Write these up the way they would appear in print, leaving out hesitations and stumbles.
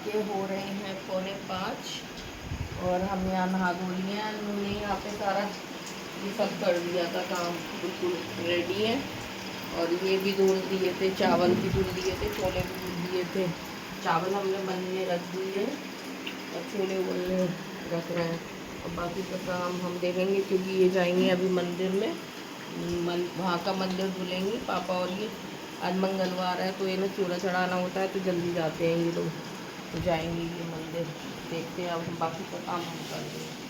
के हो रहे हैं 4:45 और हम यहाँ नहा धो लिए हैं। उन्होंने यहाँ पे सारा ये सब कर दिया था काम, बिल्कुल रेडी है। और ये भी धुल दिए थे, चावल भी धुल दिए थे, छोले भी धुल दिए थे। चावल हमने बनने रख दिए और छोले उबलने रख रहे हैं। और बाकी का काम हम देखेंगे क्योंकि ये जाएंगे अभी मंदिर में, वहाँ का मंदिर धुलेंगे पापा। और ये आज मंगलवार है तो इन्हें चूड़ा चढ़ाना होता है तो जल्दी जाते हैं ये लोग, तो जाएंगे ये मंदिर। देखते हैं अब बाकी का काम हम कर देंगे।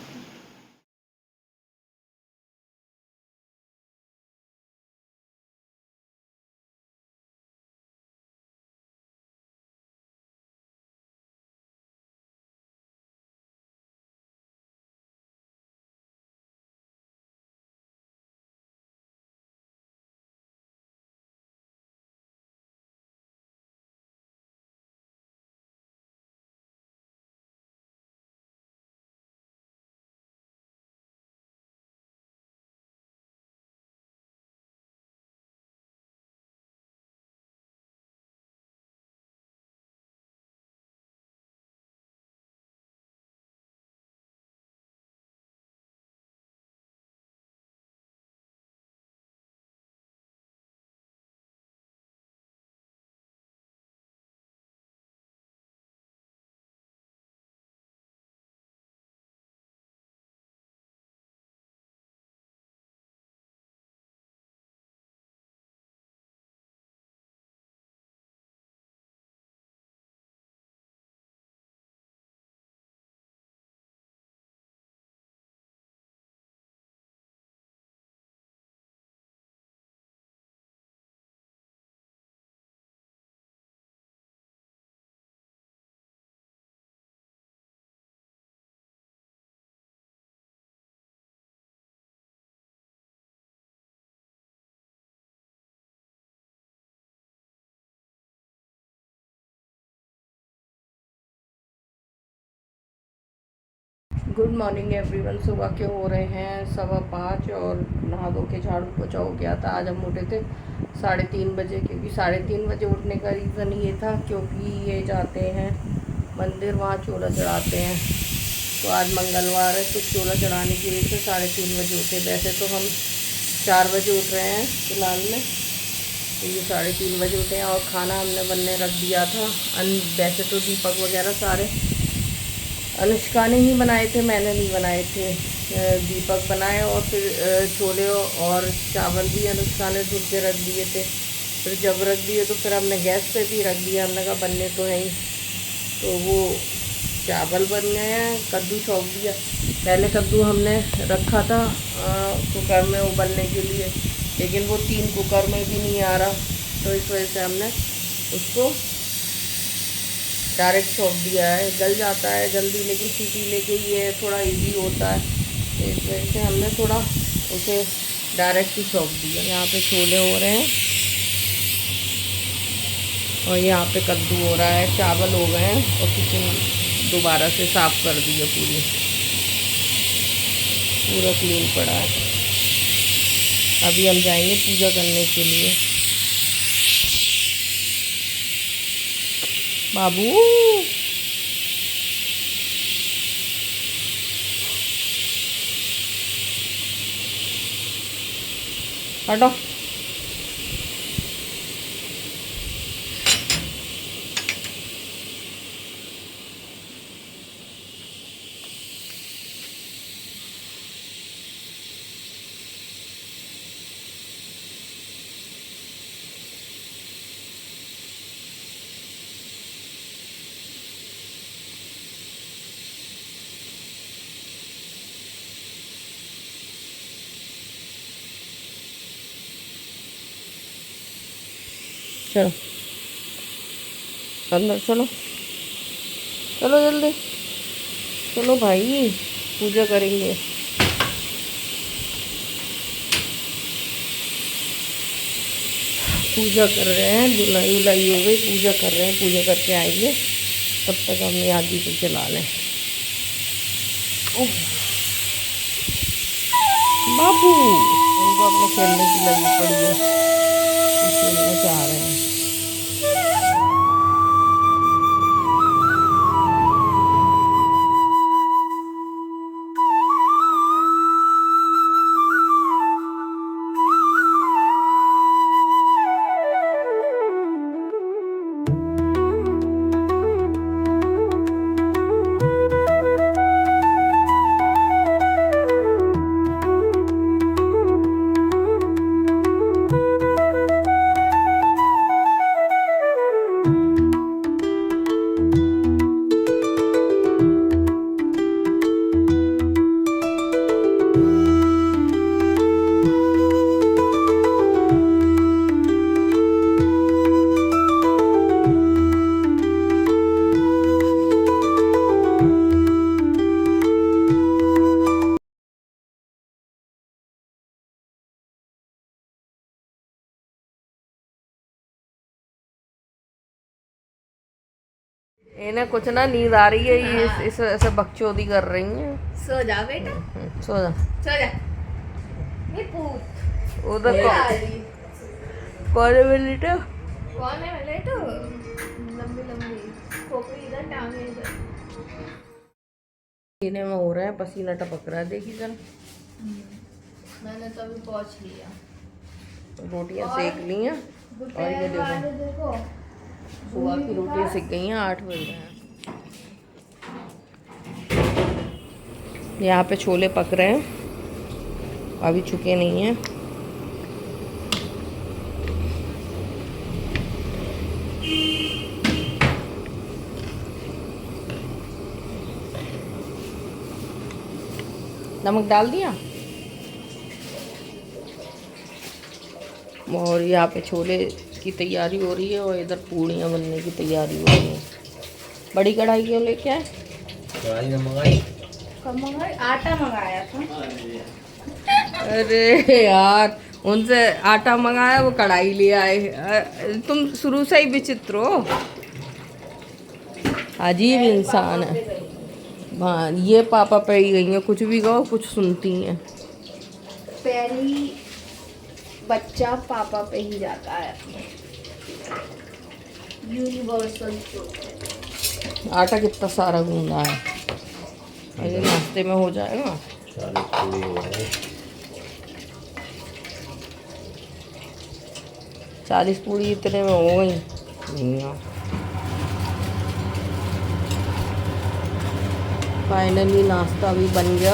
Good morning everyone. सुबह के हो रहे हैं 5:15 और नहा धो के झाड़ू पोछा हो गया था। आज हम उठे थे 3:30 बजे, क्योंकि 3:30 बजे उठने का रीज़न ये था क्योंकि ये जाते हैं मंदिर, वहाँ चूड़ा चढ़ाते हैं। तो आज मंगलवार है तो चूड़ा चढ़ाने की वजह से 3:30 बजे उठे। वैसे तो हम 4 बजे उठ रहे हैं फिलहाल में, तो ये 3:30 बजे उठे हैं। और खाना हमने बनने रख दिया था। वैसे तो दीपक वगैरह सारे अनुष्का ने ही बनाए थे, मैंने नहीं बनाए थे। दीपक बनाए और फिर छोले और चावल भी अनुष्का ने धुल के रख दिए थे। फिर जब रख दिए तो फिर हमने गैस पे भी रख दिया, हमने कहा बनने तो है ही। तो वो चावल बन गए हैं, कद्दू छौंक दिया। पहले कद्दू हमने रखा था कुकर में उबलने के लिए, लेकिन वो 3 कुकर में भी नहीं आ रहा, तो इस वजह से हमने उसको डायरेक्ट छौंक दिया है। गल जाता है जल्दी, लेकिन सीटी लेके ये थोड़ा इजी होता है, तो इस वजह से हमने थोड़ा उसे डायरेक्ट ही छौंक दिया। यहाँ पे छोले हो रहे हैं और यहाँ पे कद्दू हो रहा है, चावल हो गए हैं और किचन दोबारा से साफ़ कर दी है, पूरा क्लीन पड़ा है। अभी हम जाएंगे पूजा करने के लिए। बाबू हटो। चलो अंदर चलो, चलो जल्दी चलो भाई, पूजा करेंगे। पूजा कर रहे हैं, धुलाई उलाई हो गई, पूजा कर रहे हैं, पूजा करके आएंगे। तब तक हम यहाँ दीपक जला लें। बाबू उनको अपने खेलने की लगी पड़ी है, खेलना चाह रहे हैं। इन्हें कुछ ना नींद आ रही है, ये इस ऐसे बकचोदी कर रही हैं। सो जा बेटा, सो जा, सो जा। ये पूत उधर कौन है बेटा? कौन है लेटो? लंबी लंबी खोपड़ी इधर, टांगे इधर। पसीने में हो रहे हैं, पसीना टपक रहा है, देखिए जरा। मैंने तो अभी पहुंच लिया, रोटियां सेक ली हैं और ये देखो सुबह की रोटियां सेक गई हैं, 8 बज रहे हैं। यहाँ पे छोले पक रहे हैं, अभी चुके नहीं हैं। नमक डाल दिया। और यहाँ पे छोले की तैयारी हो रही है और इधर पूड़ियाँ बनने की तैयारी हो रही है। बड़ी कढ़ाई क्यों लेके आए? कढ़ाई ने मंगाई, कब मंगाई? आटा मंगाया था। अरे यार, उनसे आटा मंगाया, वो कढ़ाई ले आए। तुम शुरू से ही विचित्र हो, अजीब इंसान है। हाँ, ये पापा पे ही गई हैं, कुछ भी कहो कुछ सुनती हैं। पहली बच्चा पापा पे ही जाता है, यूनिवर्सल ट्रूथ। आटा कितना सारा गूंदा है, ये नाश्ते में हो जाएगा। 40 पूरी हो गए। 40 पूरी इतने में हो गई। फाइनली नाश्ता भी बन गया।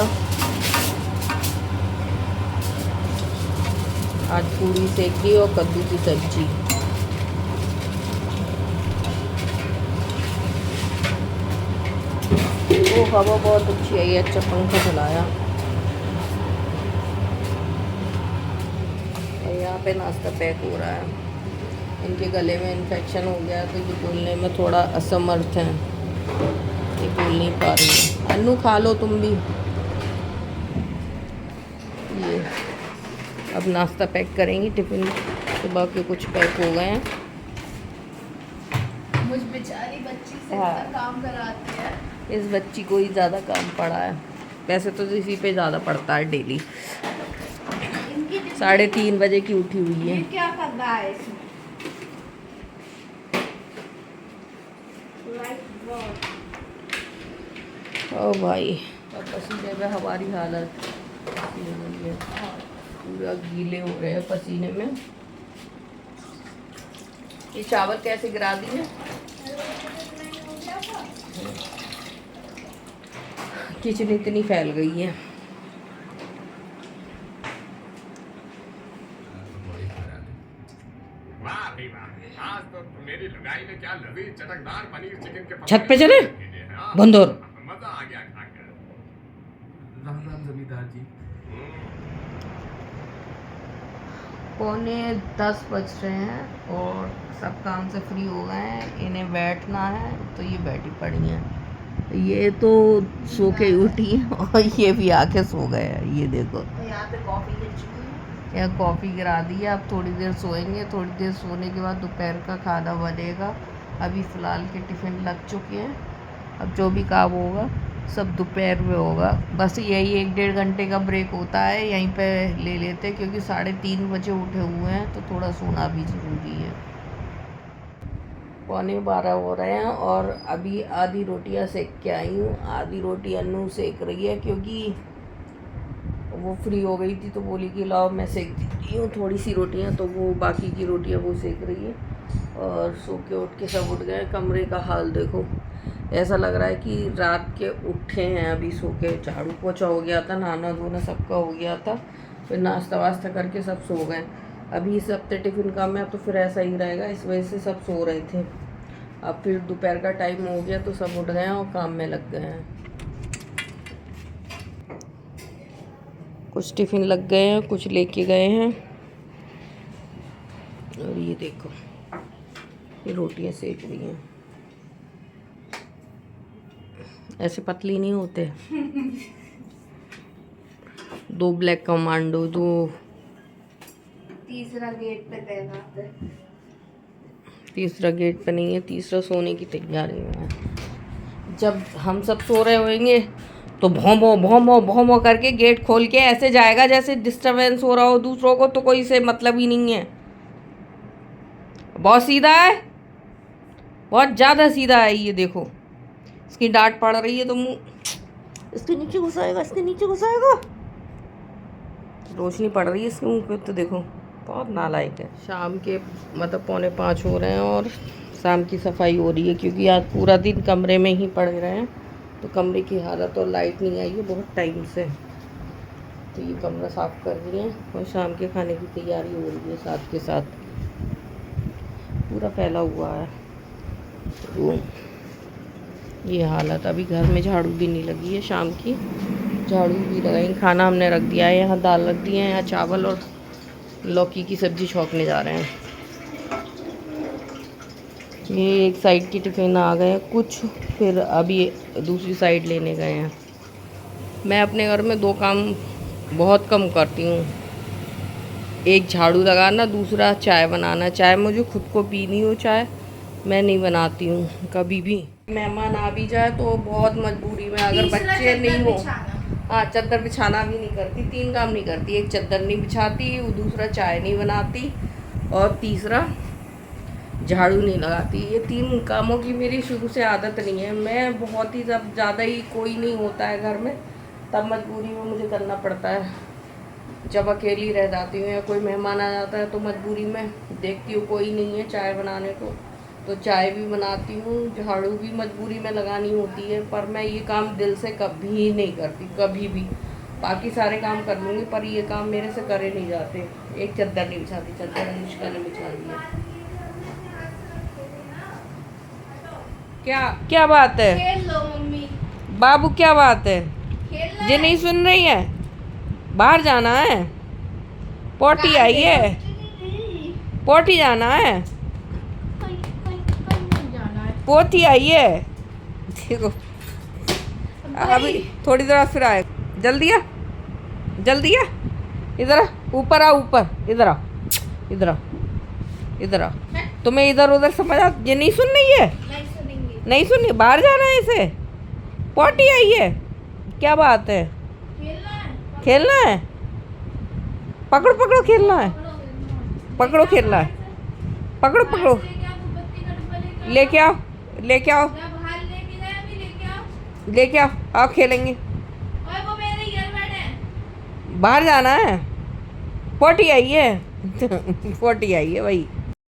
आज पूरी सेक दी और कद्दू की सब्जी। वो हवा बहुत अच्छी आई, अच्छा पंखा चलाया। और यहाँ पे नाश्ता पैक हो रहा है। इनके गले में इन्फेक्शन हो गया तो ये बोलने में थोड़ा असमर्थ हैं, ये बोल नहीं पा रही है। अन्नू खा लो तुम भी। ये अब नाश्ता पैक करेंगी, टिफिन सुबह के कुछ पैक हो गए हैं। मुझ बेचारी बच्ची से हाँ। इतना काम कराती है। इस बच्ची को ही ज़्यादा काम पड़ा है, वैसे तो इसी पे ज़्यादा पड़ता है डेली। 3:30 बजे की उठी हुई है। ये क्या कर रहा है इसमें? ओ भाई, अब पसीने में हमारी हालत पूरा गीले हो रहे हैं पसीने में। ये चावल कैसे गिरा दिए? किचन इतनी फैल गई है। आज तो मेरी लुगाई ने क्या लजीज चटकदार पनीर चिकन के छत पे चले बंदोर। मजा आ गया खाकर। राम राम जमींदार जी। 9:45 बज रहे हैं और सब काम से फ्री हो गए हैं। इन्हें बैठना है तो ये बैठी पड़ी हैं। ये तो सो के उठी हैं और ये भी आके सो गए हैं। ये देखो यहाँ पे कॉफी गिर चुकी है। यहाँ कॉफ़ी गिरा दी है। अब थोड़ी देर सोएंगे, थोड़ी देर सोने के बाद दोपहर का खाना बनेगा। अभी फ़िलहाल के टिफ़िन लग चुके हैं, अब जो भी काम होगा सब दोपहर में होगा। बस यही 1-1.5 घंटे का ब्रेक होता है, यहीं पे ले लेते हैं क्योंकि 3:30 बजे उठे हुए हैं तो थोड़ा सोना भी ज़रूरी है। 11:15 हो रहे हैं और अभी आधी रोटियां सेक के आई हूँ। आधी रोटी अन्नू सेक रही है क्योंकि वो फ्री हो गई थी तो बोली कि लाओ मैं सेक देती हूँ थोड़ी सी रोटियां, तो वो बाकी की रोटियां वो सेक रही है। और सो के उठ के सब उठ गए। कमरे का हाल देखो, ऐसा लग रहा है कि रात के उठे हैं अभी सो के। झाड़ू पोछा हो गया था, नहाना धोना सबका हो गया था, फिर नाश्ता वास्ता करके सब सो गए। अभी इस हफ्ते टिफ़िन कम है तो फिर ऐसा ही रहेगा, इस वजह से सब सो रहे थे। अब फिर दोपहर का टाइम हो गया तो सब उठ गए हैं और काम में लग गए हैं। कुछ टिफ़िन लग गए हैं, कुछ लेके गए हैं। और ये देखो, ये रोटियां सेक रही हैं। ऐसे पतली नहीं होते। 2 ब्लैक कमांडो, 2 तीसरा गेट पे तैनात है। तीसरा गेट पे नहीं है, तीसरा सोने की तैयारी में है। जब हम सब सो रहे होंगे तो भौंभो भौंभो भौंभो करके गेट खोल के ऐसे जाएगा जैसे डिस्टरबेंस हो रहा हो दूसरों को, तो कोई से मतलब ही नहीं है। बहुत सीधा है, बहुत ज़्यादा सीधा है। ये देखो इसकी डांट पड़ रही है तो मुँह इसके नीचे घुसाएगा, इसके नीचे घुसाएगा। रोशनी पड़ रही है इसके मुँह पे तो देखो, बहुत नालायक है। शाम के मतलब 4:45 हो रहे हैं और शाम की सफाई हो रही है, क्योंकि आज पूरा दिन कमरे में ही पड़े रहे हैं तो कमरे की हालत, और लाइट नहीं आई है बहुत टाइम से, तो ये कमरा साफ़ कर रही हैं और शाम के खाने की तैयारी हो रही है साथ के साथ। पूरा फैला हुआ है तो ये हालत। अभी घर में झाड़ू भी नहीं लगी है, शाम की झाड़ू भी लगाएंगे। खाना हमने रख दिया है, यहाँ दाल रख दी है, यहाँ चावल और लौकी की सब्ज़ी छौंकने जा रहे हैं। ये एक साइड की टिफ़िन आ गए हैं कुछ, फिर अभी दूसरी साइड लेने गए हैं। मैं अपने घर में 2 काम बहुत कम करती हूँ, एक झाड़ू लगाना, दूसरा चाय बनाना। चाय मुझे खुद को पीनी हो, चाय मैं नहीं बनाती हूँ कभी भी। मेहमान आ भी जाए तो बहुत मजबूरी में, अगर बच्चे नहीं हो, हाँ चादर बिछाना भी नहीं करती। 3 काम नहीं करती, एक चादर नहीं बिछाती, दूसरा चाय नहीं बनाती और तीसरा झाड़ू नहीं लगाती। ये 3 कामों की मेरी शुरू से आदत नहीं है। मैं बहुत ही जब ज़्यादा ही कोई नहीं होता है घर में तब मजबूरी में मुझे करना पड़ता है। जब अकेली रह जाती हूँ या कोई मेहमान आ जाता है तो मजबूरी में देखती हूँ कोई नहीं है चाय बनाने को, तो चाय भी बनाती हूँ, झाड़ू भी मजबूरी में लगानी होती है। पर मैं ये काम दिल से कभी नहीं करती, कभी भी। बाकी सारे काम कर लूँगी पर ये काम मेरे से करे नहीं जाते। एक चादर नहीं बिछाती, चादर अनुष्का ने बिछा दी है। क्या बात है खेल लो मम्मी, बाबू, क्या बात है? खेलना ये नहीं सुन रही है? बाहर जाना है, पोटी आई है, पोटी जाना है, जाना है। पोती आई है। देखो अभी थोड़ी देर बाद फिर आए। जल्दी आ, जल्दी आ, इधर आ, ऊपर आ, ऊपर इधर आ, इधर आ, इधर आ। तुम्हें इधर उधर समझ आ, ये नहीं सुन रही है? नहीं सुनेंगे। नहीं सुनिए, बाहर जाना है इसे, पोटी आई है। क्या बात है? खेलना है, खेलना है, पकड़ो पकड़ो खेलना है, पकड़ो खेलना है, पकड़ो पकड़ो, लेके आओ, लेके आओ, बाहर लेके जाए, अभी लेके आओ। लेके आओ, आओ खेलेंगे। ओए वो मेरे ईयरबड है। बाहर जाना है, पोटी आई है। पोटी आई है भाई।